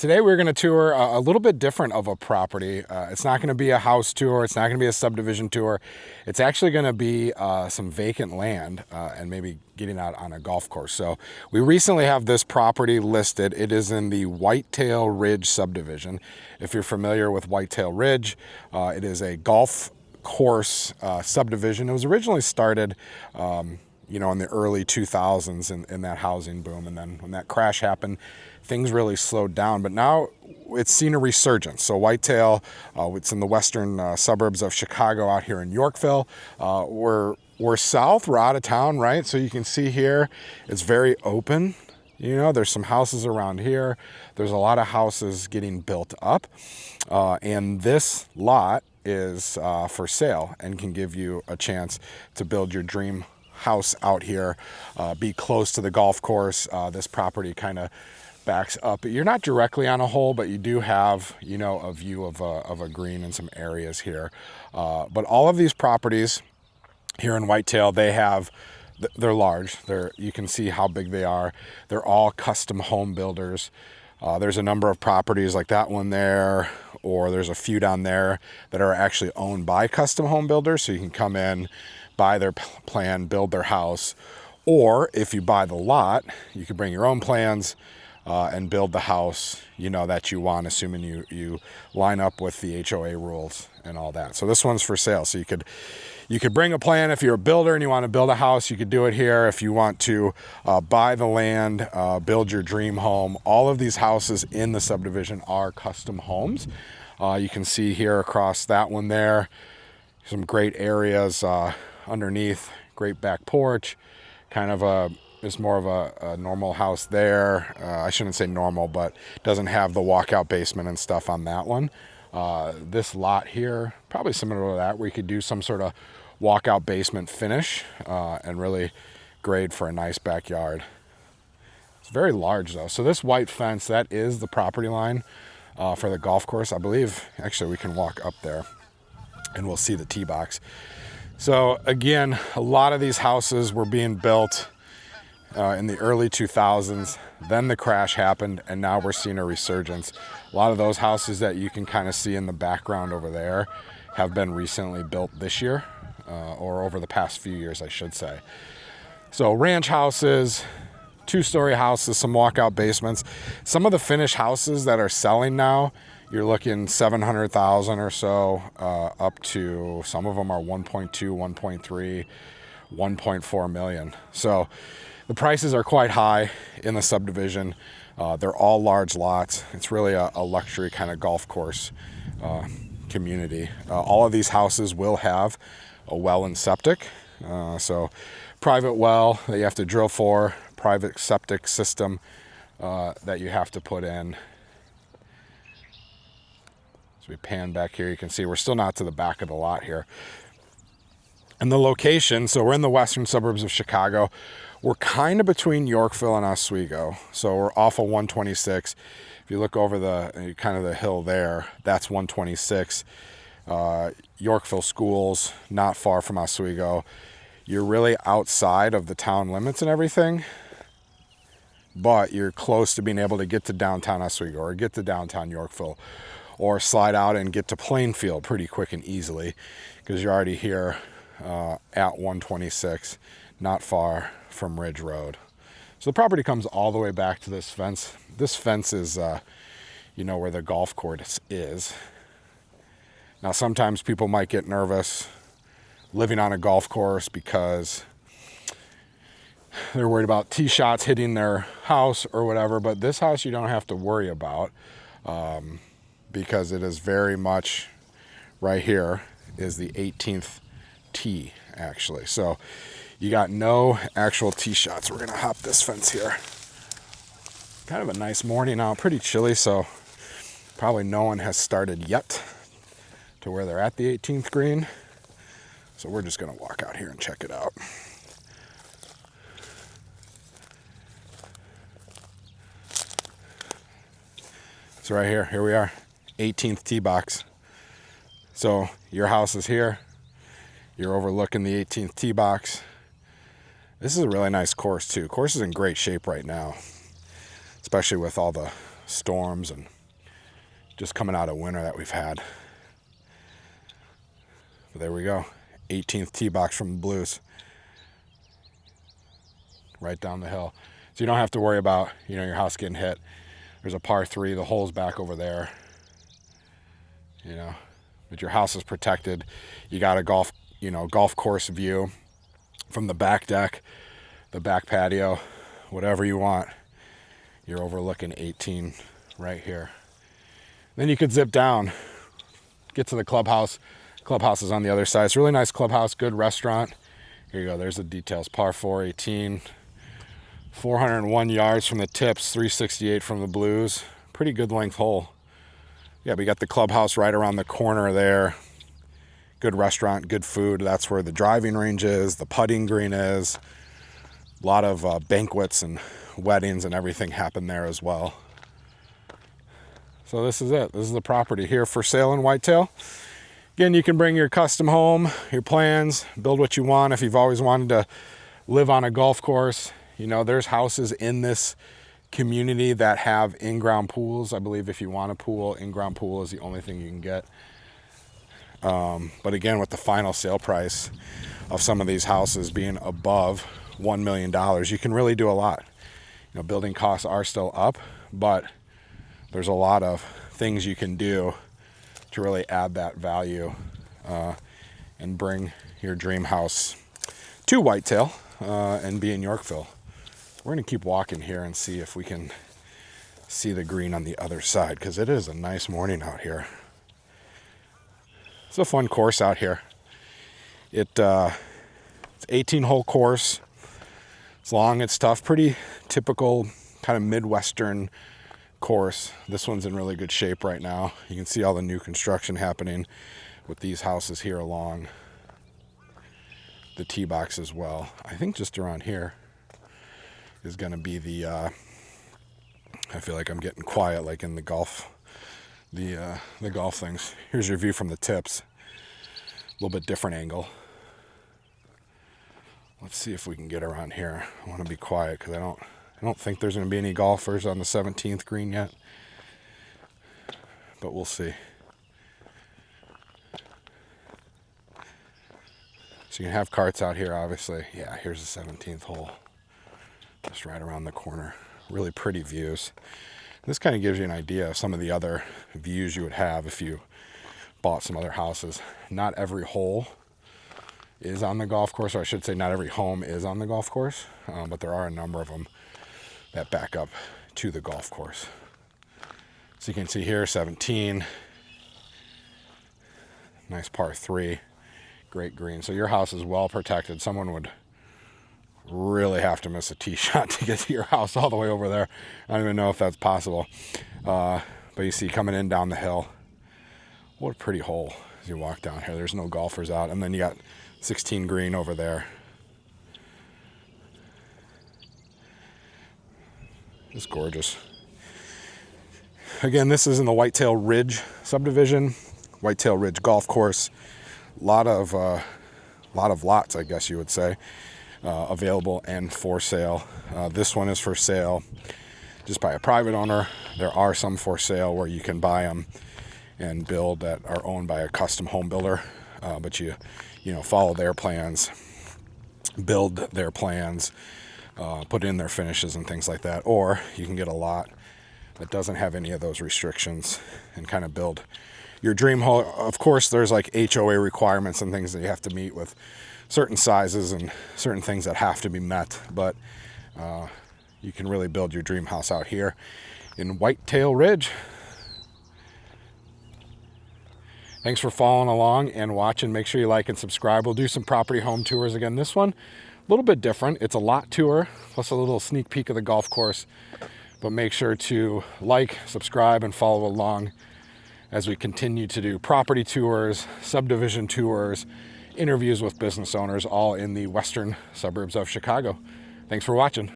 Today we're going to tour a little bit different of a property. It's not going to be a house tour. It's not going to be a subdivision tour. It's actually going to be some vacant land and maybe getting out on a golf course. So we recently have this property listed. It is in the Whitetail Ridge subdivision. If you're familiar with Whitetail Ridge, it is a golf course subdivision. It was originally started in the early 2000s in that housing boom. And then when that crash happened, things really slowed down. But now it's seen a resurgence. So Whitetail, it's in the western suburbs of Chicago out here in Yorkville. We're south, we're out of town, right? So you can see here, it's very open. There's some houses around here. There's a lot of houses getting built up. And this lot is for sale and can give you a chance to build your dream house out here, be close to the golf course. This property kind of backs up. You're not directly on a hole, but you do have, a view of a green in some areas here. But all of these properties here in Whitetail, they're large. You can see how big they are. They're all custom home builders. There's a number of properties like that one there, or there's a few down there that are actually owned by custom home builders. So you can come in, buy their plan, build their house. Or if you buy the lot, you can bring your own plans and build the house, that you want, assuming you line up with the HOA rules and all that. So this one's for sale. So you could bring a plan. If you're a builder and you want to build a house, you could do it here. If you want to buy the land, build your dream home, all of these houses in the subdivision are custom homes. You can see here across that one there, some great areas underneath, great back porch, kind of it's more of a normal house there. I shouldn't say normal, but doesn't have the walkout basement and stuff on that one. This lot here, probably similar to that, where you could do some sort of walkout basement finish and really grade for a nice backyard. It's very large though. So this white fence, that is the property line for the golf course. I believe, actually we can walk up there and we'll see the tee box. So again, a lot of these houses were being built in the early 2000s. Then the crash happened, and now we're seeing a resurgence. A lot of those houses that you can kind of see in the background over there have been recently built this year, or over the past few years, I should say. So ranch houses, two-story houses, some walkout basements. Some of the finished houses that are selling now, you're looking $700,000 or so, up to, some of them are 1.2, 1.3, 1.4 million. So the prices are quite high in the subdivision. They're all large lots. It's really a luxury kind of golf course community. All of these houses will have a well and septic. So private well that you have to drill for, private septic system that you have to put in. So we pan back here, you can see we're still not to the back of the lot here. And the location, so we're in the western suburbs of Chicago. We're kind of between Yorkville and Oswego. So we're off of 126. If you look over the hill there, that's 126. Yorkville schools, not far from Oswego. You're really outside of the town limits and everything, but you're close to being able to get to downtown Oswego or get to downtown Yorkville, or slide out and get to Plainfield pretty quick and easily, because you're already here at 126, not far from Ridge Road. So the property comes all the way back to this fence. This fence is, where the golf course is. Now, sometimes people might get nervous living on a golf course because they're worried about tee shots hitting their house or whatever, but this house you don't have to worry about because it is very much right here is the 18th tee, actually. So you got no actual tee shots. We're going to hop this fence here. Kind of a nice morning now, pretty chilly, so probably no one has started yet to where they're at the 18th green. So we're just going to walk out here and check it out. So right here we are, 18th tee box. So your house is here. You're overlooking the 18th tee box. This is a really nice course too. Course is in great shape right now, especially with all the storms and just coming out of winter that we've had. But there we go. 18th tee box from the Blues. Right down the hill. So you don't have to worry about, your house getting hit. There's a par 3, the hole's back over there. But your house is protected. You got a golf course view from the back deck, the back patio, whatever you want. You're overlooking 18 right here. Then you could zip down, get to the clubhouse. Clubhouse is on the other side. It's a really nice clubhouse, good restaurant. Here you go, there's the details. Par 4, 18, 401 yards from the tips, 368 from the Blues. Pretty good length hole. Yeah, we got the clubhouse right around the corner there. Good restaurant, good food. That's where the driving range is, the putting green is. A lot of banquets and weddings and everything happen there as well. So this is it. This is the property here for sale in Whitetail. Again, you can bring your custom home, your plans, build what you want. If you've always wanted to live on a golf course, there's houses in this community that have in-ground pools. I believe if you want a pool, in-ground pool is the only thing you can get. But again, with the final sale price of some of these houses being above $1 million, you can really do a lot. Building costs are still up, but there's a lot of things you can do to really add that value and bring your dream house to Whitetail and be in Yorkville. We're going to keep walking here and see if we can see the green on the other side, because it is a nice morning out here. It's a fun course out here. It's 18-hole course. It's long, it's tough, pretty typical kind of Midwestern course. This one's in really good shape right now. You can see all the new construction happening with these houses here along the tee box as well. I think just around here is going to be the I feel like I'm getting quiet like in the golf golf things. Here's your view from the tips. A little bit different angle. Let's see if we can get around here. I want to be quiet because I don't think there's going to be any golfers on the 17th green yet, but we'll see. So you can have carts out here, obviously. Yeah, here's the 17th hole. Just right around the corner. Really pretty views. This kind of gives you an idea of some of the other views you would have if you bought some other houses. Not every hole is on the golf course, or I should say not every home is on the golf course, but there are a number of them that back up to the golf course. So you can see here, 17. Nice par 3. Great green. So your house is well protected. Someone would really have to miss a tee shot to get to your house all the way over there. I don't even know if that's possible. But you see coming in down the hill, what a pretty hole as you walk down here. There's no golfers out. And then you got 16 green over there. It's gorgeous. Again, this is in the Whitetail Ridge subdivision, Whitetail Ridge golf course. A lot of lots, I guess you would say, available and for sale. This one is for sale just by a private owner. There are some for sale where you can buy them and build that are owned by a custom home builder, but you follow their plans, build their plans, put in their finishes and things like that. Or you can get a lot that doesn't have any of those restrictions and kind of build your dream home. Of course, there's like HOA requirements and things that you have to meet with certain sizes and certain things that have to be met, but you can really build your dream house out here in Whitetail Ridge. Thanks for following along and watching. Make sure you like and subscribe. We'll do some property home tours again. This one, a little bit different. It's a lot tour, plus a little sneak peek of the golf course. But make sure to like, subscribe, and follow along as we continue to do property tours, subdivision tours, interviews with business owners, all in the western suburbs of Chicago. Thanks for watching.